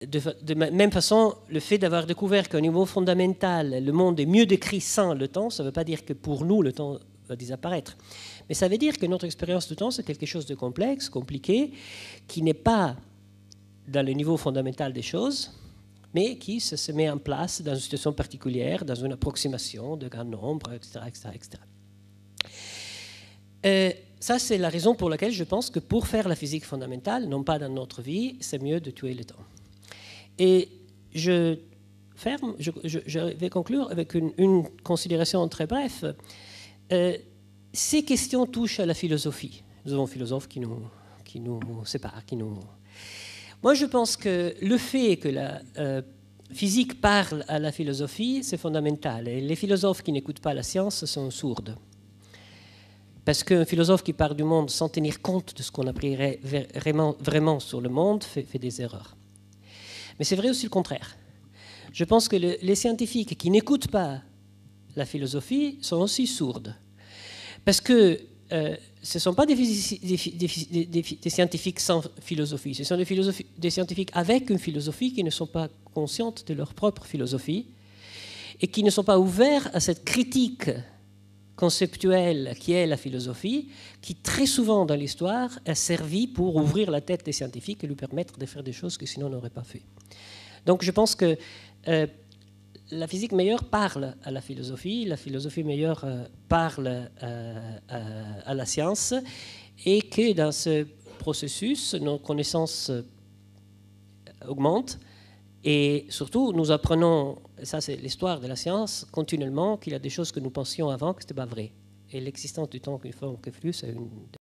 de même façon, le fait d'avoir découvert qu'au niveau fondamental, le monde est mieux décrit sans le temps, ça ne veut pas dire que pour nous, le temps va disparaître. Mais ça veut dire que notre expérience du temps, c'est quelque chose de complexe, compliqué, qui n'est pas dans le niveau fondamental des choses, mais qui se met en place dans une situation particulière, dans une approximation de grand nombre, etc. etc., etc. Ça, c'est la raison pour laquelle je pense que pour faire la physique fondamentale, non pas dans notre vie, c'est mieux de tuer le temps. Et je vais conclure avec une considération très brève. Ces questions touchent à la philosophie. Nous avons un philosophe qui nous sépare, Moi, je pense que le fait que la physique parle à la philosophie, c'est fondamental. Et les philosophes qui n'écoutent pas la science sont sourds. Parce qu'un philosophe qui parle du monde sans tenir compte de ce qu'on apprendrait vraiment sur le monde fait des erreurs. Mais c'est vrai aussi le contraire. Je pense que les scientifiques qui n'écoutent pas la philosophie sont aussi sourds. Parce que ce ne sont pas des scientifiques sans philosophie, ce sont des scientifiques avec une philosophie qui ne sont pas conscientes de leur propre philosophie et qui ne sont pas ouverts à cette critique conceptuelle qui est la philosophie, qui très souvent dans l'histoire a servi pour ouvrir la tête des scientifiques et lui permettre de faire des choses que sinon on n'aurait pas fait. Donc je pense que la physique meilleure parle à la philosophie meilleure parle à la science, et que dans ce processus, nos connaissances augmentent, et surtout nous apprenons, ça c'est l'histoire de la science, continuellement qu'il y a des choses que nous pensions avant que ce n'était pas vrai. Et l'existence du temps qu'une forme que flux, c'est une